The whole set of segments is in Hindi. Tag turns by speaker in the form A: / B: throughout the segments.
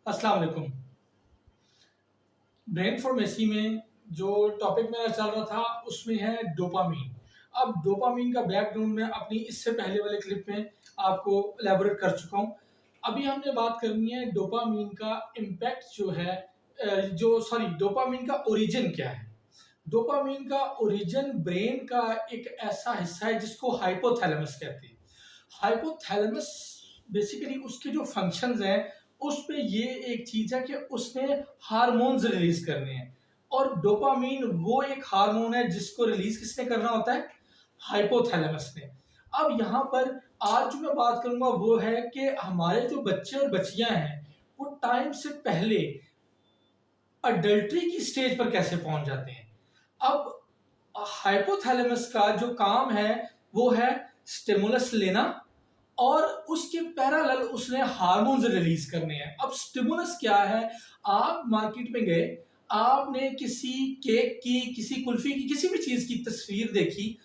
A: अस्सलाम वालेकुम। ब्रेन फॉर्मेसी में जो टॉपिक मेरा चल रहा था उसमें है डोपामीन। अब डोपामीन का बैकग्राउंड मैं अपनी इससे पहले वाले क्लिप में आपको एलैबोरेट कर चुका हूँ। अभी हमने बात करनी है डोपामीन का इम्पैक्ट जो है डोपामीन का ओरिजिन क्या है। डोपामीन का ओरिजिन ब्रेन का एक ऐसा हिस्सा है जिसको हाइपोथैलेमस कहते हैं। हाइपोथैलेमस बेसिकली उसके जो फंक्शंस हैं उस पे ये एक चीज है कि उसने हार्मोन्स रिलीज करने हैं, और डोपामीन वो एक हार्मोन है जिसको रिलीज किसने करना होता है, हाइपोथैलेमस ने। अब यहाँ पर आज जो मैं बात करूंगा वो है कि हमारे जो बच्चे और बच्चियां हैं वो टाइम से पहले अडल्ट्री की स्टेज पर कैसे पहुंच जाते हैं। अब हाइपोथैलेमस का जो काम है वो है स्टिमुलस लेना, और उसके पैरेलल उसने हार्मोन्स रिलीज करने हैं। अब स्टिमुलस क्या है, आप मार्केट में गए, आपने किसी केक की, किसी कुल्फी की, किसी भी चीज की तस्वीर देखी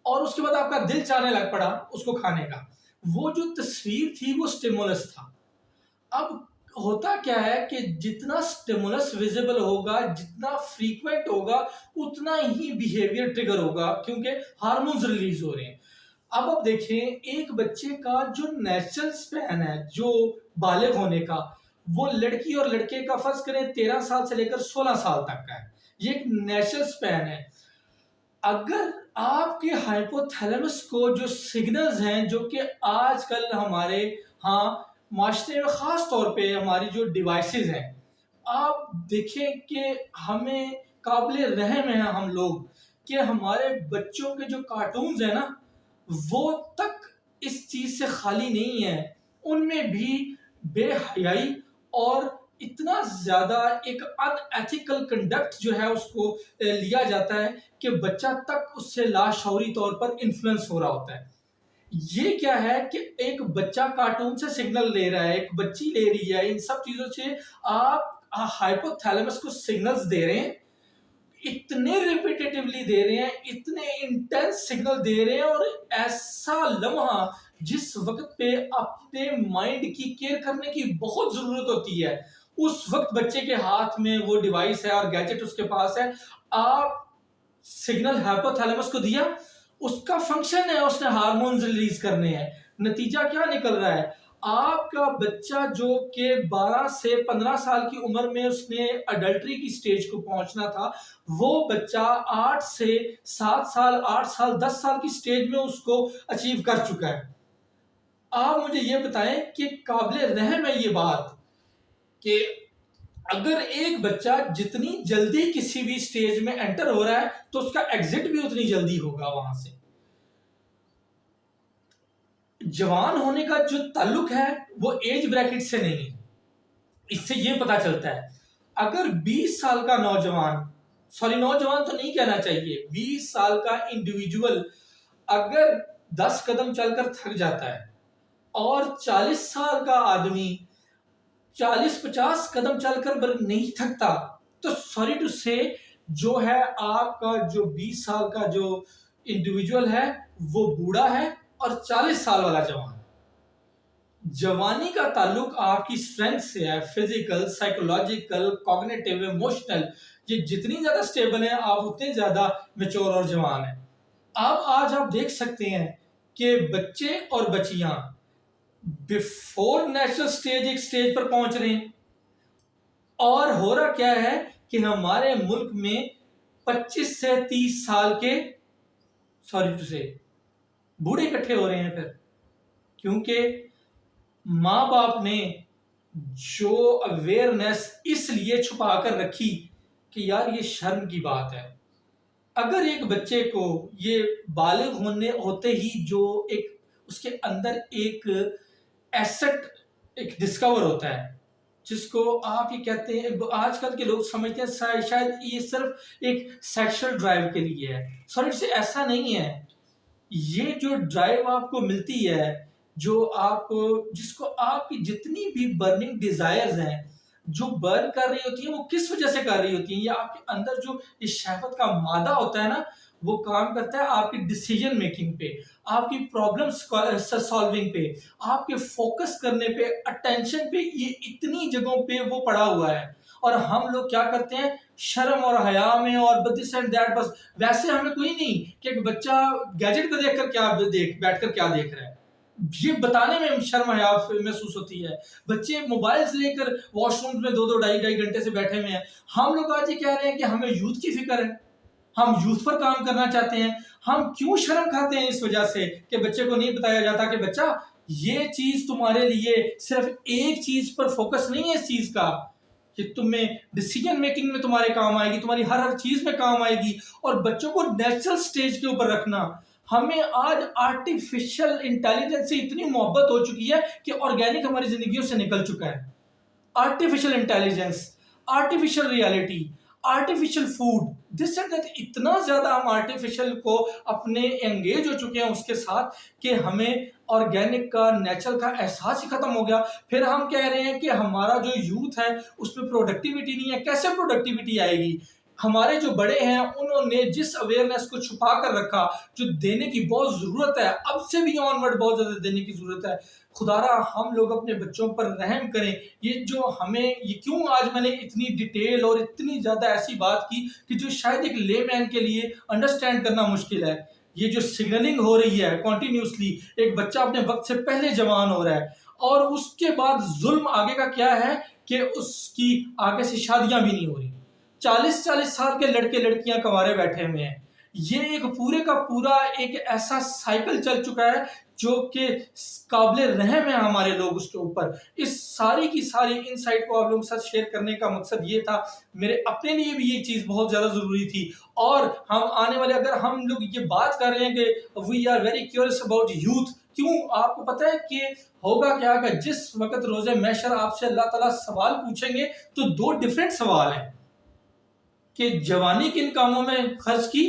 A: और उसके बाद आपका दिल चाहने लग पड़ा उसको खाने का। वो जो तस्वीर थी वो स्टिमुलस था। अब होता क्या है कि जितना स्टिमुलस विजिबल होगा, जितना फ्रीक्वेंट होगा, उतना ही बिहेवियर ट्रिगर होगा, क्योंकि हार्मोन्स रिलीज हो रहे हैं। अब आप देखें, एक बच्चे का जो नेचुरल स्पैन है जो बालिग होने का, वो लड़की और लड़के का फर्ज करें 13 साल से लेकर 16 साल तक का है। ये एक नेचुरल स्पैन है। अगर आपके हाइपोथैलेमस को जो सिग्नल्स हैं जो कि आजकल हमारे हाँ माशरे में खास तौर पे हमारी जो डिवाइसेस हैं, आप देखें कि हमें काबिल रहम है हम लोग कि हमारे बच्चों के जो कार्टून्स हैं ना, वो तक इस चीज से खाली नहीं है। उनमें भी बेहयाई और इतना ज्यादा एक अनएथिकल कंडक्ट जो है उसको लिया जाता है कि बच्चा तक उससे लाशौरी तौर पर इन्फ्लुएंस हो रहा होता है। ये क्या है कि एक बच्चा कार्टून से सिग्नल ले रहा है, एक बच्ची ले रही है, इन सब चीजों से आप हाइपोथैलेमस को सिग्नल्स दे रहे हैं, इतने रिपीटेटिवली दे रहे हैं, इतने इंटेंस सिग्नल दे रहे हैं, और ऐसा लम्हा जिस वक्त पे अपने माइंड की केयर करने की बहुत जरूरत होती है, उस वक्त बच्चे के हाथ में वो डिवाइस है और गैजेट उसके पास है। आप सिग्नल हाइपोथैलेमस को दिया, उसका फंक्शन है उसने हार्मोन्स रिलीज करने हैं। नतीजा क्या निकल रहा है, आपका बच्चा जो कि 12 से 15 साल की उम्र में उसने अडल्ट्री की स्टेज को पहुंचना था, वो बच्चा 8 से 7 साल, 8 साल, 10 साल की स्टेज में उसको अचीव कर चुका है। आप मुझे ये बताएं कि काबिल रहम है ये बात कि अगर एक बच्चा जितनी जल्दी किसी भी स्टेज में एंटर हो रहा है तो उसका एग्जिट भी उतनी जल्दी होगा वहां से। जवान होने का जो ताल्लुक है वो एज ब्रैकेट से नहीं है। इससे ये पता चलता है, अगर 20 साल का नौजवान, सॉरी नौजवान तो नहीं कहना चाहिए, 20 साल का इंडिविजुअल अगर 10 कदम चलकर थक जाता है, और 40 साल का आदमी 40-50 कदम चलकर नहीं थकता, तो सॉरी टू से जो है आपका जो 20 साल का जो इंडिविजुअल है वो बूढ़ा है, और 40 साल वाला जवान। जवानी का ताल्लुक आपकी स्ट्रेंथ से है, फिजिकल, साइकोलॉजिकल, कॉग्निटिव, इमोशनल। ये जितनी ज्यादा स्टेबल है आप उतने ज्यादा मेच्योर और जवान है। अब आज आप देख सकते हैं कि बच्चे और बच्चियां बिफोर नेचुरल स्टेज एक स्टेज पर पहुंच रहे हैं, और हो रहा क्या है कि हमारे मुल्क में 25 से 30 साल के, सॉरी टू से, बूढ़े इकट्ठे हो रहे हैं फिर, क्योंकि माँ बाप ने जो अवेयरनेस इसलिए छुपा कर रखी कि यार ये शर्म की बात है। अगर एक बच्चे को ये बालिग होने होते ही जो एक उसके अंदर एक एसेट एक डिस्कवर होता है, जिसको आप ये कहते हैं, आजकल के लोग समझते हैं शायद ये सिर्फ एक सेक्सुअल ड्राइव के लिए है। सॉरी से ऐसा नहीं है। ये जो ड्राइव आपको मिलती है, जो आपको, जिसको आपकी जितनी भी बर्निंग डिजायर्स हैं, जो बर्न कर रही होती है वो किस वजह से कर रही होती है? ये आपके अंदर जो ये शहवत का मादा होता है ना, वो काम करता है आपकी डिसीजन मेकिंग पे, आपकी प्रॉब्लम्स सॉल्विंग पे, आपके फोकस करने पे, अटेंशन पे, ये इतनी जगहों पे वो पड़ा हुआ है। और हम लोग क्या करते हैं, शर्म और हया में और दिस एंड दैट, बस वैसे हमें कोई नहीं कि एक बच्चा गैजेट को देखकर क्या बैठकर क्या देख रहा है, ये बताने में शर्म हया महसूस होती है। बच्चे मोबाइल से लेकर वॉशरूम में 2-2 ढाई-ढाई घंटे से बैठे हुए हैं। हम लोग आज ये कह रहे हैं कि हमें यूथ की फिक्र है, हम यूथ पर काम करना चाहते हैं। हम क्यों शर्म खाते हैं इस वजह से कि बच्चे को नहीं बताया जाता कि बच्चा ये चीज तुम्हारे लिए सिर्फ एक चीज पर फोकस नहीं है, इस चीज का कि तुम्हें डिसीजन मेकिंग में तुम्हारे काम आएगी, तुम्हारी हर हर चीज में काम आएगी। और बच्चों को नेचुरल स्टेज के ऊपर रखना। हमें आज आर्टिफिशियल इंटेलिजेंस से इतनी मोहब्बत हो चुकी है कि ऑर्गेनिक हमारी जिंदगियों से निकल चुका है। Artificial intelligence, artificial reality, artificial food, this and that, इतना ज्यादा हम आर्टिफिशियल को अपने एंगेज हो चुके हैं उसके साथ कि हमें ऑर्गेनिक का, नेचुरल का एहसास ही खत्म हो गया। फिर हम कह रहे हैं कि हमारा जो यूथ है उसमें प्रोडक्टिविटी नहीं है। कैसे प्रोडक्टिविटी आएगी? हमारे जो बड़े हैं उन्होंने जिस अवेयरनेस को छुपा कर रखा, जो देने की बहुत जरूरत है, अब से भी ऑनवर्ड बहुत ज्यादा देने की जरूरत है। खुदारा हम लोग अपने बच्चों पर रहम करें। ये जो हमें, ये क्यों आज मैंने इतनी डिटेल और इतनी ज्यादा ऐसी बात की कि जो शायद एक लेमैन के लिए अंडरस्टैंड करना मुश्किल है। ये जो सिग्नलिंग हो रही है कॉन्टिन्यूसली, एक बच्चा अपने वक्त से पहले जवान हो रहा है और उसके बाद जुल्म आगे का क्या है कि उसकी आगे से शादियां भी नहीं हो रही। 40-40 साल के लड़के लड़कियां कंवारे बैठे हुए हैं। ये एक पूरे का पूरा एक ऐसा साइकिल चल चुका है जो कि काबिले रहम है हमारे लोग उसके ऊपर। इस सारी की सारी इनसाइट को आप लोगों के साथ शेयर करने का मकसद ये था। मेरे अपने लिए भी ये चीज बहुत ज्यादा जरूरी थी। और हम आने वाले, अगर हम लोग ये बात कर रहे हैं कि we are very curious about youth, क्यों? आपको पता है कि होगा क्या कि जिस वक्त रोजे महशर आपसे अल्लाह ताला सवाल पूछेंगे तो दो डिफरेंट सवाल हैं कि जवानी किन कामों में खर्च की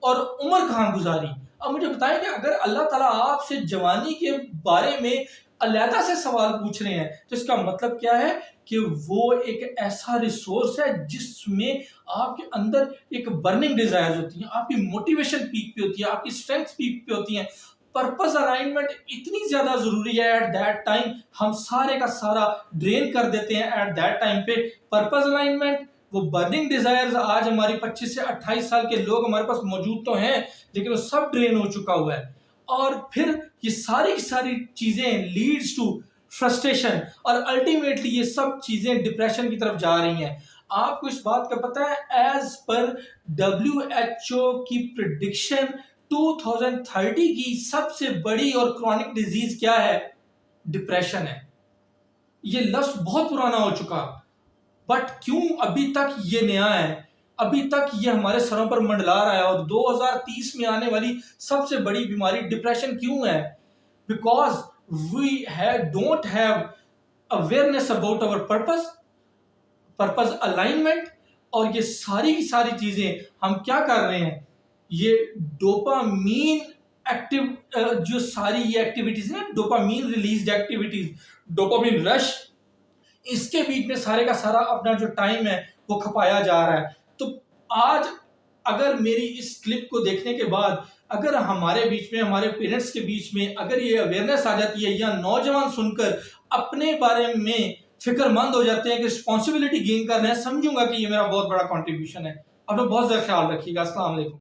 A: और उम्र कहाँ गुजारी। अब मुझे बताएं कि अगर अल्लाह ताला आपसे जवानी के बारे में अलहदा से सवाल पूछ रहे हैं तो इसका मतलब क्या है कि वो एक ऐसा रिसोर्स है जिसमें आपके अंदर एक बर्निंग डिजायर्स होती हैं, आपकी मोटिवेशन पीक पे होती है, आपकी स्ट्रेंथ पीक पे होती है। पर्पस अलाइनमेंट इतनी ज्यादा जरूरी है एट दैट टाइम। हम सारे का सारा ड्रेन कर देते हैं एट दैट टाइम पे। पर्पस अलाइनमेंट, वो बर्निंग डिजायर्स, आज हमारी 25 से 28 साल के लोग हमारे पास मौजूद तो हैं लेकिन वो सब ड्रेन हो चुका हुआ है। और फिर ये सारी की सारी चीजें लीड्स टू फ्रस्ट्रेशन और अल्टीमेटली ये सब चीजें डिप्रेशन की तरफ जा रही हैं। आपको इस बात का पता है, एज पर WHO की प्रिडिक्शन 2030 की सबसे बड़ी और क्रॉनिक डिजीज क्या है? डिप्रेशन है। ये लफ्ज बहुत पुराना हो चुका, बट क्यों अभी तक ये नया है? अभी तक ये हमारे सरों पर मंडला रहा है। और 2030 में आने वाली सबसे बड़ी बीमारी डिप्रेशन क्यों है? Because we don't have awareness about our purpose alignment. और ये सारी की सारी चीजें हम क्या कर रहे हैं, ये डोपामीन जो सारी ये एक्टिविटीज है, dopamine released activities, dopamine rush, इसके बीच में सारे का सारा अपना जो टाइम है वो खपाया जा रहा है। तो आज अगर मेरी इस क्लिप को देखने के बाद अगर हमारे बीच में, हमारे पेरेंट्स के बीच में अगर ये अवेयरनेस आ जाती है या नौजवान सुनकर अपने बारे में फिक्रमंद हो जाते हैं कि रिस्पॉन्सिबिलिटी गेन कर रहे हैं, समझूंगा कि ये मेरा बहुत बड़ा कॉन्ट्रीब्यूशन है। अपना बहुत ज्यादा ख्याल रखिएगा। अस्सलाम वालेकुम।